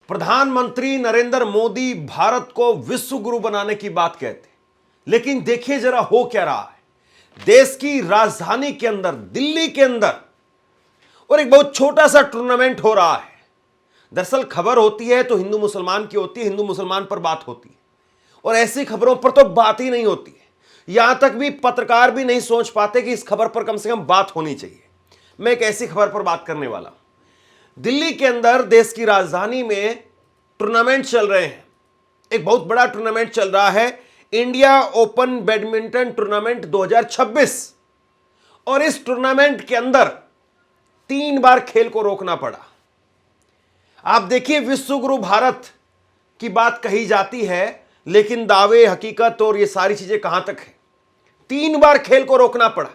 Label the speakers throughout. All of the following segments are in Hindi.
Speaker 1: प्रधानमंत्री नरेंद्र मोदी भारत को विश्व गुरु बनाने की बात कहते, लेकिन देखिए जरा हो क्या रहा है देश की राजधानी के अंदर, दिल्ली के अंदर, और एक बहुत छोटा सा टूर्नामेंट हो रहा है। दरअसल खबर होती है तो हिंदू मुसलमान की होती है, हिंदू मुसलमान पर बात होती है, और ऐसी खबरों पर तो बात ही नहीं होती है। यहां तक भी पत्रकार भी नहीं सोच पाते कि इस खबर पर कम से कम बात होनी चाहिए। मैं एक ऐसी खबर पर बात करने वाला हूं। दिल्ली के अंदर, देश की राजधानी में टूर्नामेंट चल रहे हैं। एक बहुत बड़ा टूर्नामेंट चल रहा है, इंडिया ओपन बैडमिंटन टूर्नामेंट 2026। और इस टूर्नामेंट के अंदर 3 बार खेल को रोकना पड़ा। आप देखिए, विश्व गुरु भारत की बात कही जाती है, लेकिन दावे, हकीकत और ये सारी चीजें कहां तक है। 3 बार खेल को रोकना पड़ा।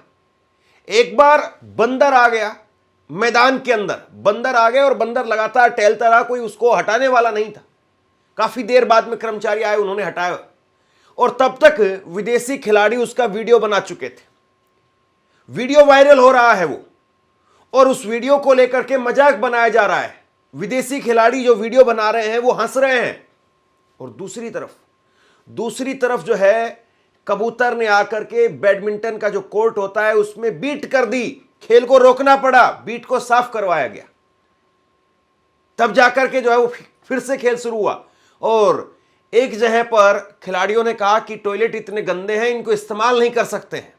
Speaker 1: एक बार बंदर आ गया मैदान के अंदर, बंदर आ गए और बंदर लगातार टहलता रहा, कोई उसको हटाने वाला नहीं था। काफी देर बाद में कर्मचारी आए, उन्होंने हटाया, और तब तक विदेशी खिलाड़ी उसका वीडियो बना चुके थे। वीडियो वायरल हो रहा है वो, और उस वीडियो को लेकर के मजाक बनाया जा रहा है। विदेशी खिलाड़ी जो वीडियो बना रहे हैं वो हंस रहे हैं, और दूसरी तरफ जो है, कबूतर ने आकर के बैडमिंटन का जो कोर्ट होता है उसमें बीट कर दी। खेल को रोकना पड़ा, बीट को साफ करवाया गया, तब जाकर के जो है वो फिर से खेल शुरू हुआ। और एक जगह पर खिलाड़ियों ने कहा कि टॉयलेट इतने गंदे हैं, इनको इस्तेमाल नहीं कर सकते हैं।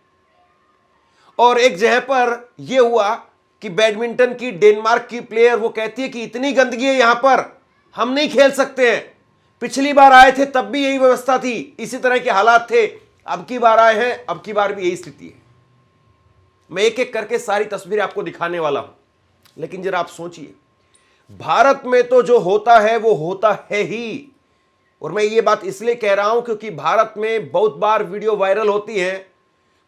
Speaker 1: और एक जगह पर यह हुआ कि बैडमिंटन की डेनमार्क की प्लेयर वो कहती है कि इतनी गंदगी है यहां पर, हम नहीं खेल सकते हैं। पिछली बार आए थे तब भी यही व्यवस्था थी, इसी तरह के हालात थे। अब की बार आए हैं, अब की बार भी यही स्थिति है। मैं एक एक करके सारी तस्वीरें आपको दिखाने वाला हूं, लेकिन जरा आप सोचिए, भारत में तो जो होता है वो होता है ही। और मैं ये बात इसलिए कह रहा हूं क्योंकि भारत में बहुत बार वीडियो वायरल होती है।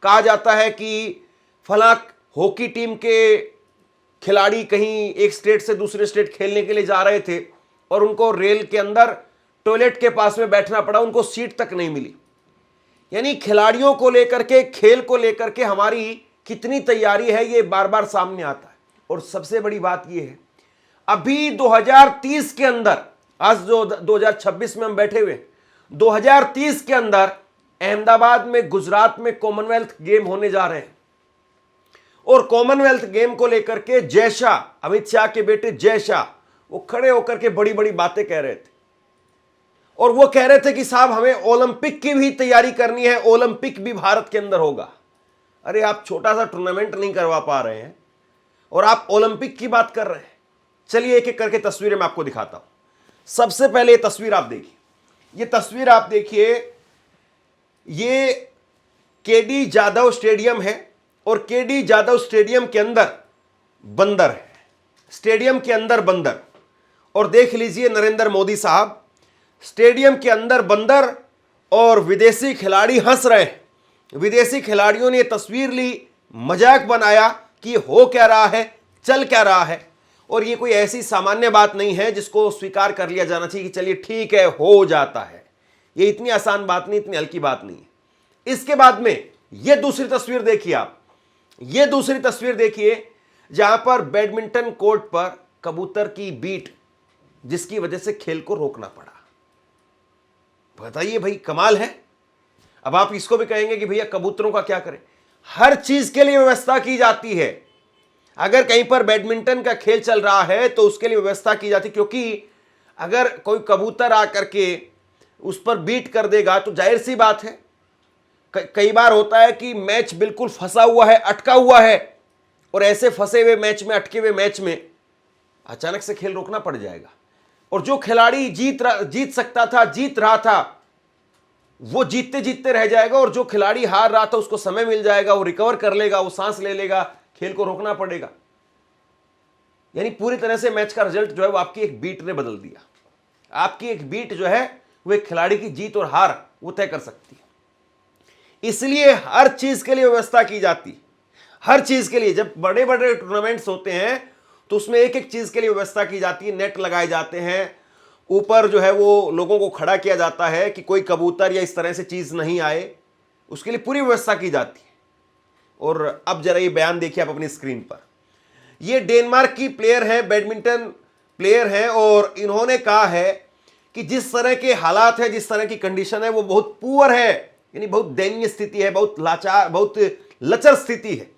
Speaker 1: कहा जाता है कि फला हॉकी टीम के खिलाड़ी कहीं एक स्टेट से दूसरे स्टेट खेलने के लिए जा रहे थे, और उनको रेल के अंदर टॉयलेट के पास में बैठना पड़ा, उनको सीट तक नहीं मिली। यानी खिलाड़ियों को लेकर के, खेल को लेकर के हमारी कितनी तैयारी है, ये बार बार सामने आता है। और सबसे बड़ी बात ये है, अभी 2030 के अंदर, आज जो 2026 में हम बैठे हुए, 2030 के अंदर अहमदाबाद में, गुजरात में कॉमनवेल्थ गेम होने जा रहे हैं। और कॉमनवेल्थ गेम को लेकर के जय शाह, अमित शाह के बेटे जय शाह, वो खड़े होकर के बड़ी बड़ी बातें कह रहे थे। और वो कह रहे थे कि साहब हमें ओलंपिक की भी तैयारी करनी है, ओलंपिक भी भारत के अंदर होगा। अरे आप छोटा सा टूर्नामेंट नहीं करवा पा रहे हैं और आप ओलंपिक की बात कर रहे हैं। चलिए एक एक करके तस्वीरें मैं आपको दिखाता हूं। सबसे पहले ये तस्वीर आप देखिए, ये तस्वीर आप देखिए, ये केडी जाधव स्टेडियम है, और केडी जाधव स्टेडियम के अंदर बंदर है, स्टेडियम के अंदर बंदर। और देख लीजिए नरेंद्र मोदी साहब, स्टेडियम के अंदर बंदर, और विदेशी खिलाड़ी हंस रहे हैं। विदेशी खिलाड़ियों ने तस्वीर ली, मजाक बनाया कि हो क्या रहा है, चल क्या रहा है। और ये कोई ऐसी सामान्य बात नहीं है जिसको स्वीकार कर लिया जाना चाहिए कि चलिए ठीक है, हो जाता है। ये इतनी आसान बात नहीं, इतनी हल्की बात नहीं है। इसके बाद में ये दूसरी तस्वीर देखिए आप, ये दूसरी तस्वीर देखिए, जहां पर बैडमिंटन कोर्ट पर कबूतर की बीट, जिसकी वजह से खेल को रोकना पड़ा। बताइए भाई, कमाल है। अब आप इसको भी कहेंगे कि भैया कबूतरों का क्या करें। हर चीज के लिए व्यवस्था की जाती है। अगर कहीं पर बैडमिंटन का खेल चल रहा है तो उसके लिए व्यवस्था की जाती है, क्योंकि अगर कोई कबूतर आकर के उस पर बीट कर देगा तो जाहिर सी बात है, कई बार होता है कि मैच बिल्कुल फंसा हुआ है, अटका हुआ है, और ऐसे फंसे हुए मैच में, अटके हुए मैच में अचानक से खेल रोकना पड़ जाएगा। और जो खिलाड़ी जीत सकता था, जीत रहा था, वो जीतते जीतते रह जाएगा, और जो खिलाड़ी हार रहा था उसको समय मिल जाएगा, वो रिकवर कर लेगा, वो सांस ले लेगा, खेल को रोकना पड़ेगा। यानी पूरी तरह से मैच का रिजल्ट जो है वो आपकी एक बीट ने बदल दिया। आपकी एक बीट जो है वो एक खिलाड़ी की जीत और हार वो तय कर सकती है। इसलिए हर चीज के लिए व्यवस्था की जाती है। हर चीज के लिए, जब बड़े बड़े टूर्नामेंट्स होते हैं तो उसमें एक एक चीज के लिए व्यवस्था की जाती है। नेट लगाए जाते हैं, ऊपर जो है वो लोगों को खड़ा किया जाता है कि कोई कबूतर या इस तरह से चीज नहीं आए, उसके लिए पूरी व्यवस्था की जाती है। और अब जरा ये बयान देखिए आप अपनी स्क्रीन पर। ये डेनमार्क की प्लेयर है, बैडमिंटन प्लेयर हैं और इन्होंने कहा है कि जिस तरह के हालात है, जिस तरह की कंडीशन है, वो बहुत पुअर है, यानी बहुत दयनीय स्थिति है, बहुत लाचार, बहुत लचर स्थिति है।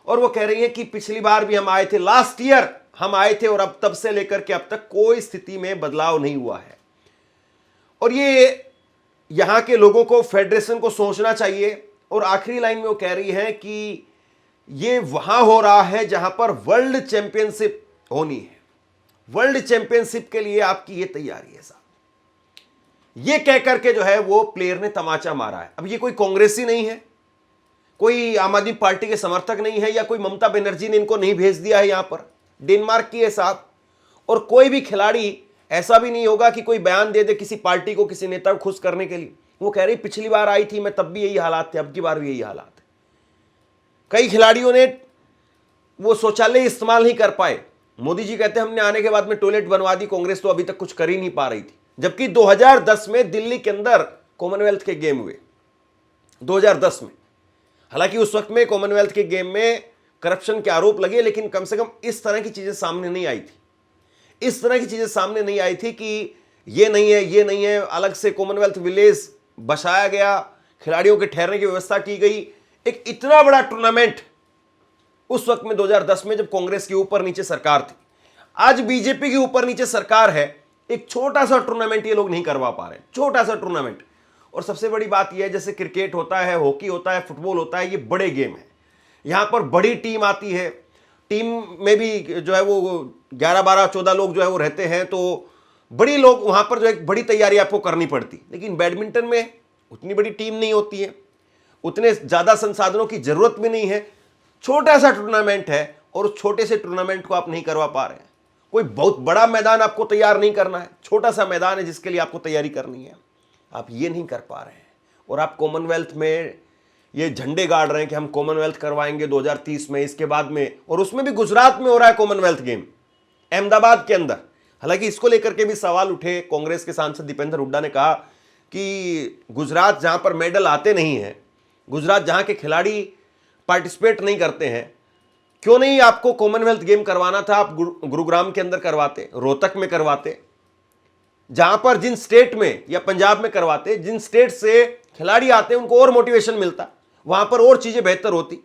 Speaker 1: और वो कह रही है कि पिछली बार भी हम आए थे, लास्ट ईयर हम आए थे, और अब तब से लेकर के अब तक कोई स्थिति में बदलाव नहीं हुआ है। और ये यहां के लोगों को, फेडरेशन को सोचना चाहिए। और आखिरी लाइन में वो कह रही है कि ये वहां हो रहा है जहां पर वर्ल्ड चैंपियनशिप होनी है। वर्ल्ड चैंपियनशिप के लिए आपकी ये तैयारी है साहब। ये कह करके जो है वो प्लेयर ने तमाचा मारा है। अब ये कोई कांग्रेसी नहीं है, कोई आम आदमी पार्टी के समर्थक नहीं है, या कोई ममता बनर्जी ने इनको नहीं भेज दिया है यहां पर। डेनमार्क की है साहब। और कोई भी खिलाड़ी ऐसा भी नहीं होगा कि कोई बयान दे दे किसी पार्टी को, किसी नेता को खुश करने के लिए। वो कह रही पिछली बार आई थी मैं, तब भी यही हालात थे, अब की बार भी यही हालात है। कई खिलाड़ियों ने वो शौचालय इस्तेमाल नहीं कर पाए। मोदी जी कहते हैं हमने आने के बाद में टॉयलेट बनवा दी, कांग्रेस तो अभी तक कुछ कर ही नहीं पा रही थी। जबकि 2010 में दिल्ली के अंदर कॉमनवेल्थ के गेम हुए, 2010 में। हालांकि उस वक्त में कॉमनवेल्थ के गेम में करप्शन के आरोप लगे, लेकिन कम से कम इस तरह की चीजें सामने नहीं आई थी। इस तरह की चीजें सामने नहीं आई थी कि ये नहीं है, ये नहीं है। अलग से कॉमनवेल्थ विलेज बसाया गया, खिलाड़ियों के ठहरने की व्यवस्था की गई। एक इतना बड़ा टूर्नामेंट उस वक्त में 2010 में, जब कांग्रेस की ऊपर नीचे सरकार थी। आज बीजेपी की ऊपर नीचे सरकार है, एक छोटा सा टूर्नामेंट ये लोग नहीं करवा पा रहे, छोटा सा टूर्नामेंट। और सबसे बड़ी बात यह है, जैसे क्रिकेट होता है, हॉकी होता है, फुटबॉल होता है, ये बड़े गेम है। यहां पर बड़ी टीम आती है, टीम में भी जो है वो 11, 12, 14 लोग जो है वो रहते हैं, तो बड़ी लोग वहां पर जो एक बड़ी तैयारी आपको करनी पड़ती। लेकिन बैडमिंटन में उतनी बड़ी टीम नहीं होती है, उतने ज्यादा संसाधनों की जरूरत भी नहीं है। छोटा सा टूर्नामेंट है और उस छोटे से टूर्नामेंट को आप नहीं करवा पा रहे हैं। कोई बहुत बड़ा मैदान आपको तैयार नहीं करना है, छोटा सा मैदान है जिसके लिए आपको तैयारी करनी है, आप ये नहीं कर पा रहे हैं। और आप कॉमनवेल्थ में ये झंडे गाड़ रहे हैं कि हम कॉमनवेल्थ करवाएंगे 2030 में, इसके बाद में। और उसमें भी गुजरात में हो रहा है कॉमनवेल्थ गेम, अहमदाबाद के अंदर। हालांकि इसको लेकर के भी सवाल उठे। कांग्रेस के सांसद दीपेंद्र हुड्डा ने कहा कि गुजरात जहां पर मेडल आते नहीं हैं, गुजरात जहां के खिलाड़ी पार्टिसिपेट नहीं करते हैं, क्यों नहीं आपको कॉमनवेल्थ गेम करवाना था? आप गुरुग्राम के अंदर करवाते, रोहतक में करवाते, जहां पर जिन स्टेट में या पंजाब में करवाते, जिन स्टेट से खिलाड़ी आते हैं उनको और मोटिवेशन मिलता, वहां पर और चीजें बेहतर होती।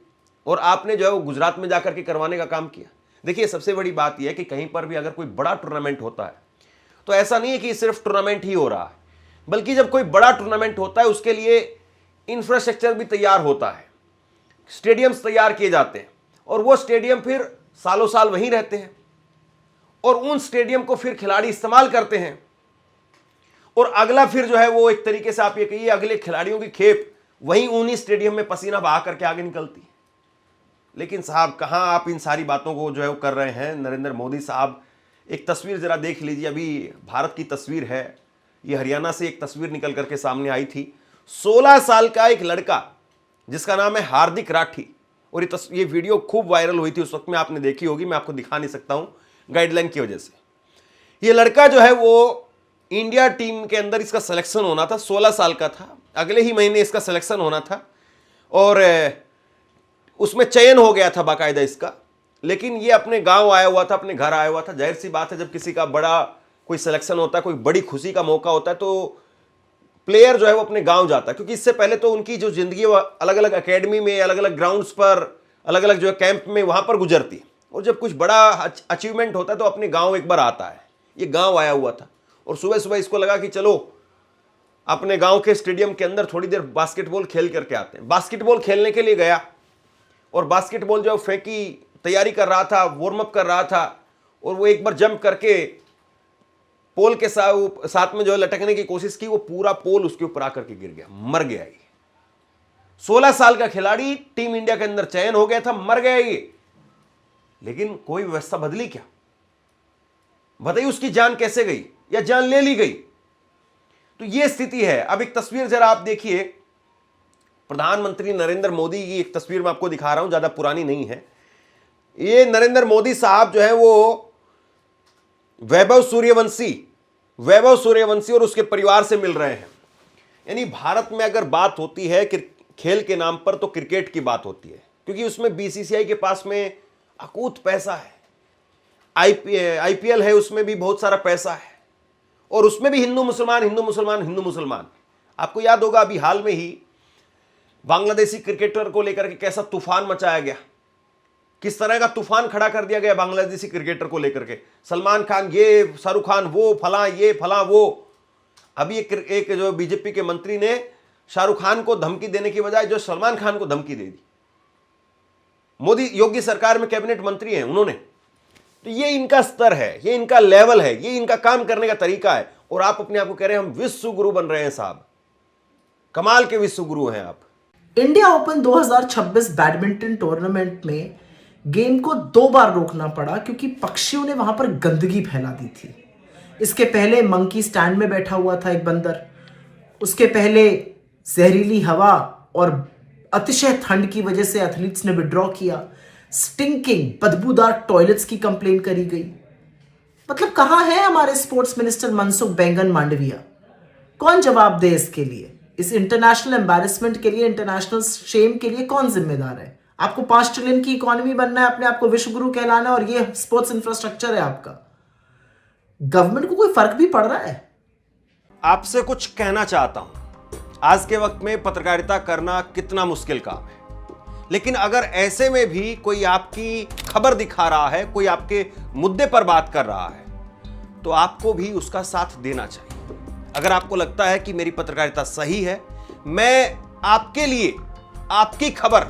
Speaker 1: और आपने जो है वो गुजरात में जाकर के करवाने का काम किया। देखिए, सबसे बड़ी बात यह है कि कहीं पर भी अगर कोई बड़ा टूर्नामेंट होता है तो ऐसा नहीं है कि सिर्फ टूर्नामेंट ही हो रहा है, बल्कि जब कोई बड़ा टूर्नामेंट होता है उसके लिए इंफ्रास्ट्रक्चर भी तैयार होता है, स्टेडियम्स तैयार किए जाते हैं, और वो स्टेडियम फिर सालों साल वहीं रहते हैं, और उन स्टेडियम को फिर खिलाड़ी इस्तेमाल करते हैं। और अगला फिर जो है वो एक तरीके से आप ये कहिए अगले खिलाड़ियों की खेप वहीं उन्हीं स्टेडियम में पसीना बहा करके आगे निकलती है। लेकिन साहब, कहां आप इन सारी बातों को जो है वो कर रहे हैं? नरेंद्र मोदी साहब, एक तस्वीर जरा देख लीजिए। अभी भारत की तस्वीर है, ये हरियाणा से एक तस्वीर निकल करके सामने आई थी। 16 साल का एक लड़का जिसका नाम है हार्दिक राठी, और ये वीडियो खूब वायरल हुई थी उस वक्त में, आपने देखी होगी, मैं आपको दिखा नहीं सकता हूं गाइडलाइन की वजह से। ये लड़का जो है वो इंडिया टीम के अंदर इसका सिलेक्शन होना था, 16 साल का था, अगले ही महीने इसका सिलेक्शन होना था, और उसमें चयन हो गया था बाकायदा इसका। लेकिन ये अपने गांव आया हुआ था, अपने घर आया हुआ था। जाहिर सी बात है, जब किसी का बड़ा कोई सिलेक्शन होता है, कोई बड़ी खुशी का मौका होता है, तो प्लेयर जो है वो अपने गांव जाता है। क्योंकि इससे पहले तो उनकी जो जिंदगी वो अलग अलग एकेडमी में, अलग अलग ग्राउंड्स पर, अलग अलग जो है कैंप में, वहां पर गुजरती। और जब कुछ बड़ा अचीवमेंट होता है तो अपने गांव एक बार आता है। ये गांव आया हुआ था, और सुबह सुबह इसको लगा कि चलो अपने गांव के स्टेडियम के अंदर थोड़ी देर बास्केटबॉल खेल करके आते हैं। बास्केटबॉल खेलने के लिए गया, और बास्केटबॉल जो फेंकी, तैयारी कर रहा था, वार्म अप कर रहा था, और वो एक बार जंप करके पोल के साथ में जो है लटकने की कोशिश की, वो पूरा पोल उसके ऊपर आकर के गिर गया, मर गया ये। 16 साल का खिलाड़ी टीम इंडिया के अंदर चयन हो गया था, मर गया ये। लेकिन कोई व्यवस्था बदली क्या? बताइए, उसकी जान कैसे गई, या जान ले ली गई? तो ये स्थिति है। अब एक तस्वीर जरा आप देखिए, प्रधानमंत्री नरेंद्र मोदी की एक तस्वीर मैं आपको दिखा रहा हूं, ज्यादा पुरानी नहीं है। ये नरेंद्र मोदी साहब जो है वो वैभव सूर्यवंशी और उसके परिवार से मिल रहे हैं। यानी भारत में अगर बात होती है खेल के नाम पर, तो क्रिकेट की बात होती है, क्योंकि उसमें बीसीसीआई के पास में अकूत पैसा है। आईपीएल है, उसमें भी बहुत सारा पैसा है, और उसमें भी हिंदू मुसलमान हिंदू मुसलमान हिंदू मुसलमान। आपको याद होगा अभी हाल में ही बांग्लादेशी क्रिकेटर को लेकर के कैसा तूफान मचाया गया, किस तरह का तूफान खड़ा कर दिया गया बांग्लादेशी क्रिकेटर को लेकर के। सलमान खान ये, शाहरुख खान वो, फला ये फला वो। अभी एक जो बीजेपी के मंत्री ने शाहरुख खान को धमकी देने की बजाय जो सलमान खान को धमकी दे दी। मोदी योगी सरकार में कैबिनेट मंत्री हैं उन्होंने। तो ये इनका स्तर है, ये इनका लेवल है, ये इनका काम करने का तरीका है। और आप अपने आप को कह रहे हैं हम विश्व गुरु बन रहे हैं। साहब कमाल के विश्व गुरु हैं आप।
Speaker 2: इंडिया ओपन 2026 बैडमिंटन टूर्नामेंट में गेम को 2 बार रोकना पड़ा क्योंकि पक्षियों ने वहां पर गंदगी फैला दी थी। इसके पहले मंकी स्टैंड में बैठा हुआ था एक बंदर, उसके पहले जहरीली हवा और अतिशय ठंड की वजह से एथलीट्स ने विड्रॉ किया। स्टिंकिंग बदबूदार टॉयलेट्स की कंप्लेंट करी गई। मतलब कहां है हमारे स्पोर्ट्स मिनिस्टर मनसुख बैंगन मांडविया? कौन जवाब दे इसके लिए? इस इंटरनेशनल एम्बैरेसमेंट के लिए, इंटरनेशनल शेम के लिए कौन जिम्मेदार है? आपको 5 ट्रिलियन की इकोनॉमी बनना है, अपने आप को विश्व गुरु कहलाना है, और ये स्पोर्ट्स इंफ्रास्ट्रक्चर है आपका। गवर्नमेंट को कोई फर्क भी पड़ रहा है?
Speaker 1: आपसे कुछ कहना चाहता हूं। आज के वक्त में पत्रकारिता करना कितना मुश्किल काम है, लेकिन अगर ऐसे में भी कोई आपकी खबर दिखा रहा है, कोई आपके मुद्दे पर बात कर रहा है, तो आपको भी उसका साथ देना चाहिए। अगर आपको लगता है कि मेरी पत्रकारिता सही है, मैं आपके लिए आपकी खबर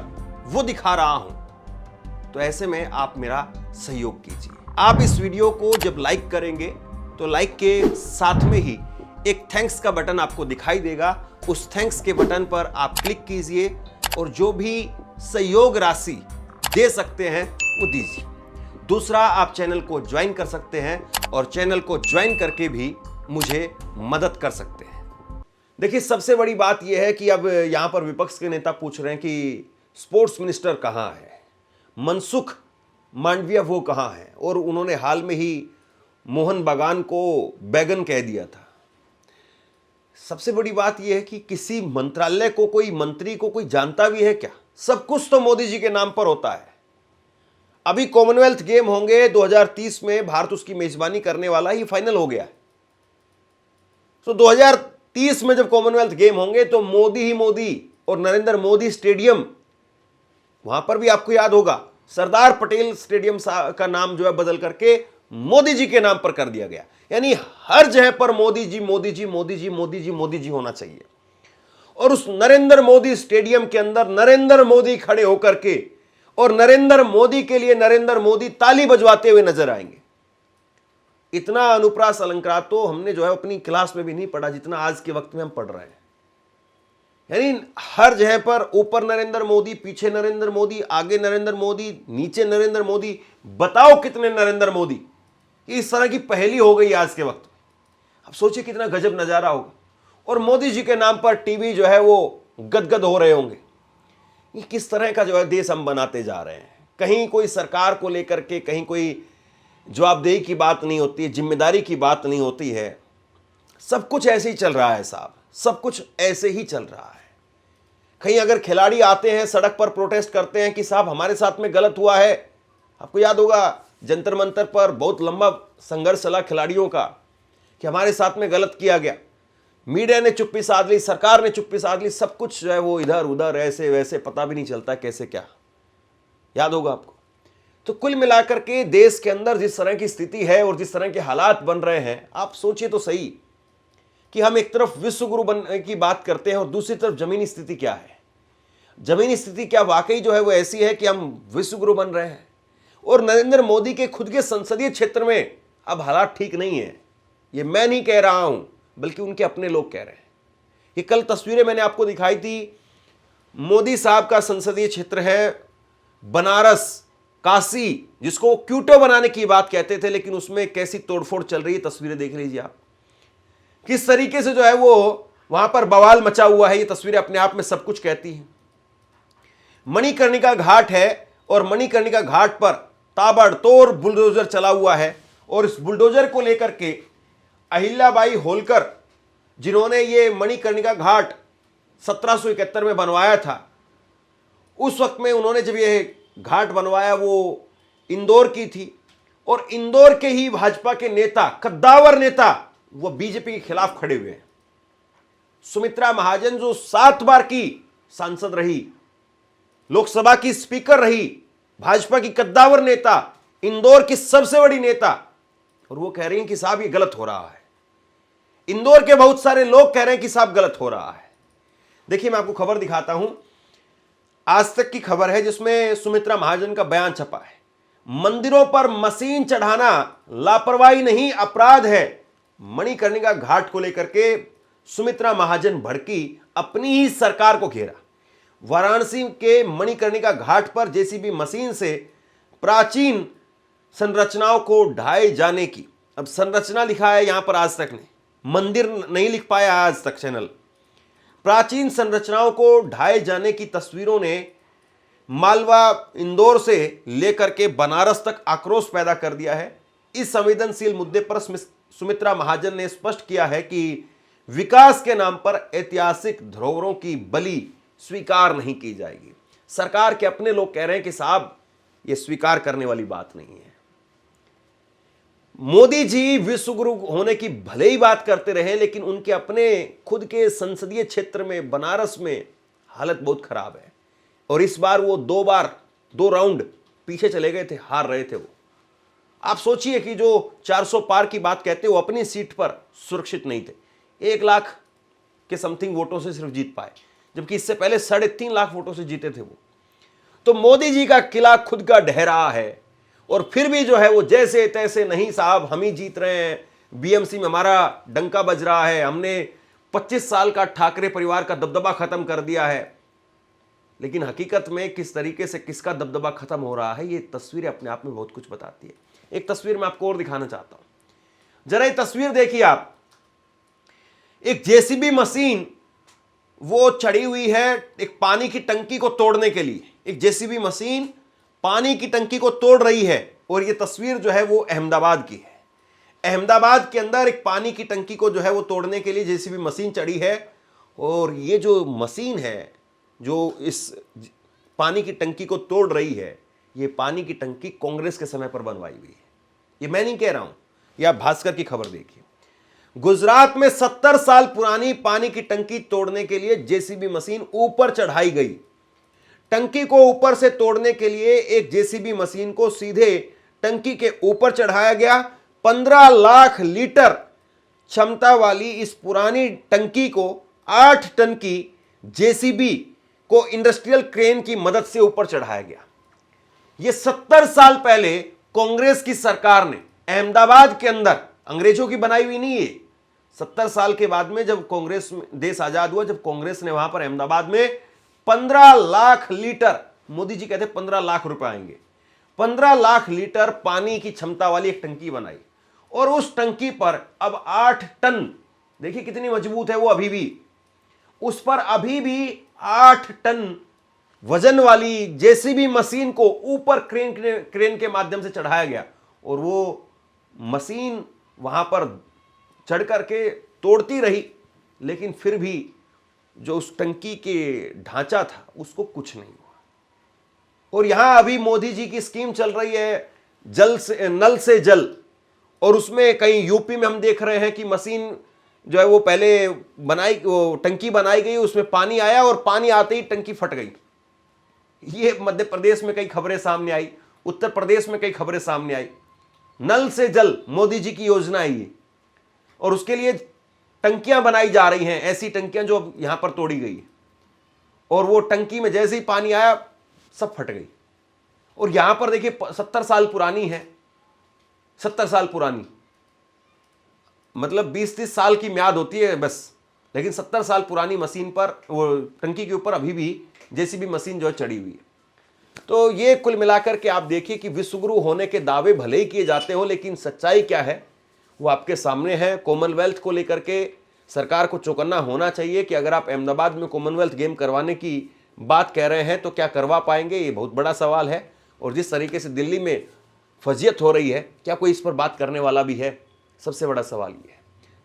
Speaker 1: वो दिखा रहा हूं, तो ऐसे में आप मेरा सहयोग कीजिए। आप इस वीडियो को जब लाइक करेंगे तो लाइक के साथ में ही एक थैंक्स का बटन आपको दिखाई देगा। उस थैंक्स के बटन पर आप क्लिक कीजिए और जो भी सहयोग राशि दे सकते हैं वो दीजिए। दूसरा, आप चैनल को ज्वाइन कर सकते हैं और चैनल को ज्वाइन करके भी मुझे मदद कर सकते हैं। देखिए, सबसे बड़ी बात यह है कि अब यहां पर विपक्ष के नेता पूछ रहे हैं कि स्पोर्ट्स मिनिस्टर कहां है, मनसुख मांडविया वो कहां है, और उन्होंने हाल में ही मोहन बागान को बैगन कह दिया था। सबसे बड़ी बात यह है कि किसी मंत्रालय को, कोई मंत्री को कोई जानता भी है क्या? सब कुछ तो मोदी जी के नाम पर होता है। अभी कॉमनवेल्थ गेम होंगे 2030 में, भारत उसकी मेजबानी करने वाला, ही फाइनल हो गया है। तो 2030 में जब कॉमनवेल्थ गेम होंगे तो मोदी ही मोदी, और नरेंद्र मोदी स्टेडियम, वहां पर भी आपको याद होगा सरदार पटेल स्टेडियम का नाम जो है बदल करके मोदी जी के नाम पर कर दिया गया। यानी हर जगह पर मोदी जी मोदी जी मोदी जी मोदी जी मोदी जी होना चाहिए। और उस नरेंद्र मोदी स्टेडियम के अंदर नरेंद्र मोदी खड़े होकर के और नरेंद्र मोदी के लिए नरेंद्र मोदी ताली बजवाते हुए नजर आएंगे। इतना अनुप्रास अलंकार तो हमने जो है अपनी क्लास में भी नहीं पढ़ा जितना आज के वक्त में हम पढ़ रहे हैं। यानी हर जगह पर ऊपर नरेंद्र मोदी, पीछे नरेंद्र मोदी, आगे नरेंद्र मोदी, नीचे नरेंद्र मोदी। बताओ कितने नरेंद्र मोदी? इस तरह की पहेली हो गई आज के वक्त में। अब सोचिए कितना गजब नजारा होगा। और मोदी जी के नाम पर टीवी जो है वो गदगद हो रहे होंगे। ये किस तरह का जो है देश हम बनाते जा रहे हैं। कहीं कोई सरकार को लेकर के, कहीं कोई जवाबदेही की बात नहीं होती है, जिम्मेदारी की बात नहीं होती है। सब कुछ ऐसे ही चल रहा है साहब, सब कुछ ऐसे ही चल रहा है। कहीं अगर खिलाड़ी आते हैं सड़क पर प्रोटेस्ट करते हैं कि साहब हमारे साथ में गलत हुआ है। आपको याद होगा जंतर मंतर पर बहुत लंबा संघर्ष चला खिलाड़ियों का कि हमारे साथ में गलत किया गया। मीडिया ने चुप्पी साध ली, सरकार ने चुप्पी साध ली, सब कुछ जो है वो इधर उधर ऐसे वैसे, पता भी नहीं चलता कैसे क्या। याद होगा आपको। तो कुल मिलाकर के देश के अंदर जिस तरह की स्थिति है और जिस तरह के हालात बन रहे हैं, आप सोचिए तो सही कि हम एक तरफ विश्व गुरु बनने की बात करते हैं और दूसरी तरफ जमीनी स्थिति क्या है। जमीनी स्थिति क्या वाकई जो है वो ऐसी है कि हम विश्व गुरु बन रहे हैं? और नरेंद्र मोदी के खुद के संसदीय क्षेत्र में अब हालात ठीक नहीं है। ये मैं नहीं कह रहा हूं, बल्कि उनके अपने लोग कह रहे हैं। ये कल तस्वीरें मैंने आपको दिखाई थी। मोदी साहब का संसदीय क्षेत्र है बनारस, काशी, जिसको क्यूटो बनाने की बात कहते थे, लेकिन उसमें कैसी तोड़फोड़ चल रही है, तस्वीरें देख लीजिए आप। किस तरीके से जो है वो वहां पर बवाल मचा हुआ है। ये तस्वीरें अपने आप में सब कुछ कहती हैं। मणिकर्णिका घाट है और मणिकर्णिका घाट पर ताबड़तोड़ बुलडोजर चला हुआ है। और इस बुलडोजर को लेकर के अहिल्याबाई होलकर, जिन्होंने ये मणिकर्णिका घाट 1771 में बनवाया था, उस वक्त में उन्होंने जब ये घाट बनवाया वो इंदौर की थी। और इंदौर के ही भाजपा के नेता, कद्दावर नेता, वो बीजेपी के खिलाफ खड़े हुए हैं। सुमित्रा महाजन जो 7 बार की सांसद रही, लोकसभा की स्पीकर रही, भाजपा की कद्दावर नेता, इंदौर की सबसे बड़ी नेता, और वो कह रही हैं कि साहब ये गलत हो रहा है। इंदौर के बहुत सारे लोग कह रहे हैं कि साहब गलत हो रहा है। देखिए, मैं आपको खबर दिखाता हूं, आज तक की खबर है जिसमें सुमित्रा महाजन का बयान छपा है। मंदिरों पर मशीन चढ़ाना लापरवाही नहीं, अपराध है। मणिकर्णिका घाट को लेकर के सुमित्रा महाजन भड़की, अपनी ही सरकार को घेरा। वाराणसी के मणिकर्णिका घाट पर जेसीबी मशीन से प्राचीन संरचनाओं को ढाए जाने की, अब संरचना लिखा है यहां पर आज तक ने, मंदिर नहीं लिख पाया आज तक चैनल। प्राचीन संरचनाओं को ढाए जाने की तस्वीरों ने मालवा, इंदौर से लेकर के बनारस तक आक्रोश पैदा कर दिया है। इस संवेदनशील मुद्दे पर सुमित्रा महाजन ने स्पष्ट किया है कि विकास के नाम पर ऐतिहासिक धरोहरों की बलि स्वीकार नहीं की जाएगी। सरकार के अपने लोग कह रहे हैं कि साहब ये स्वीकार करने वाली बात नहीं है। मोदी जी विश्व गुरु होने की भले ही बात करते रहे, लेकिन उनके अपने खुद के संसदीय क्षेत्र में बनारस में हालत बहुत खराब है। और इस बार वो 2 राउंड पीछे चले गए थे, हार रहे थे वो। आप सोचिए कि जो 400 पार की बात कहते वो अपनी सीट पर सुरक्षित नहीं थे। 1 लाख के समथिंग वोटों से सिर्फ जीत पाए, जबकि इससे पहले 3.5 लाख वोटों से जीते थे वो। तो मोदी जी का किला खुद का ढह रहा है, और फिर भी जो है वो जैसे तैसे, नहीं साहब हम ही जीत रहे हैं, बीएमसी में हमारा डंका बज रहा है, हमने 25 साल का ठाकरे परिवार का दबदबा खत्म कर दिया है। लेकिन हकीकत में किस तरीके से किसका दबदबा खत्म हो रहा है, ये तस्वीरें अपने आप में बहुत कुछ बताती है। एक तस्वीर मैं आपको और दिखाना चाहता हूं, जरा ये तस्वीर देखिए आप। एक जेसीबी मशीन वो चढ़ी हुई है एक पानी की टंकी को तोड़ने के लिए। एक जेसीबी मशीन पानी की टंकी को तोड़ रही है, और ये तस्वीर जो है वो अहमदाबाद की है। अहमदाबाद के अंदर एक पानी की टंकी को जो है वो तोड़ने के लिए जेसीबी मशीन चढ़ी है। और ये जो मशीन है जो इस पानी की टंकी को तोड़ रही है, ये पानी की टंकी कांग्रेस के समय पर बनवाई हुई है। ये मैं नहीं कह रहा हूं, ये आप भास्कर की खबर देखिए। गुजरात में 70 साल पुरानी पानी की टंकी तोड़ने के लिए जेसीबी मशीन ऊपर चढ़ाई गई। टंकी को ऊपर से तोड़ने के लिए एक जेसीबी मशीन को सीधे टंकी के ऊपर चढ़ाया गया। 15 लाख लीटर क्षमता वाली इस पुरानी टंकी को 8 टन की जेसीबी को इंडस्ट्रियल क्रेन की मदद से ऊपर चढ़ाया गया। यह 70 साल पहले कांग्रेस की सरकार ने अहमदाबाद के अंदर, अंग्रेजों की बनाई हुई नहीं है, 70 साल के बाद में जब कांग्रेस में देश आजाद हुआ, जब कांग्रेस ने वहां पर अहमदाबाद में 15 लाख लीटर, मोदी जी कहते 15 लाख रुपए आएंगे, 15 लाख लीटर पानी की क्षमता वाली एक टंकी बनाई। और उस टंकी पर अब 8 टन, देखिए कितनी मजबूत है वो, अभी भी उस पर अभी भी 8 टन वजन वाली जेसीबी मशीन को ऊपर क्रेन के माध्यम से चढ़ाया गया। और वो मशीन वहां पर चढ़ करके तोड़ती रही, लेकिन फिर भी जो उस टंकी के ढांचा था उसको कुछ नहीं हुआ। और यहां अभी मोदी जी की स्कीम चल रही है जल से नल से जल, और उसमें कहीं यूपी में हम देख रहे हैं कि मशीन जो है वो पहले वो टंकी बनाई गई, उसमें पानी आया और पानी आते ही टंकी फट गई। ये मध्य प्रदेश में कई खबरें सामने आई, उत्तर प्रदेश में कई खबरें सामने आई। नल से जल मोदी जी की योजना है ये, और उसके लिए टंकियां बनाई जा रही हैं, ऐसी टंकियां जो अब यहां पर तोड़ी गई, और वो टंकी में जैसे ही पानी आया सब फट गई। और यहां पर देखिए 70 साल पुरानी है, 70 साल पुरानी, मतलब 20-30 साल की म्याद होती है बस, लेकिन 70 साल पुरानी मशीन पर, वो टंकी के ऊपर अभी भी जेसीबी मशीन जो है चढ़ी हुई है। तो ये कुल मिलाकर के आप देखिए कि विश्वगुरु होने के दावे भले ही किए जाते हो, लेकिन सच्चाई क्या है वो आपके सामने है। कॉमनवेल्थ को लेकर के सरकार को चौकन्ना होना चाहिए कि अगर आप अहमदाबाद में कॉमनवेल्थ गेम करवाने की बात कह रहे हैं तो क्या करवा पाएंगे, ये बहुत बड़ा सवाल है। और जिस तरीके से दिल्ली में फजियत हो रही है, क्या कोई इस पर बात करने वाला भी है, सबसे बड़ा सवाल ये है।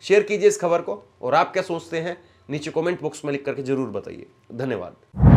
Speaker 1: शेयर कीजिए इस खबर को, और आप क्या सोचते हैं नीचे कमेंट बॉक्स में लिख करके जरूर बताइए। धन्यवाद।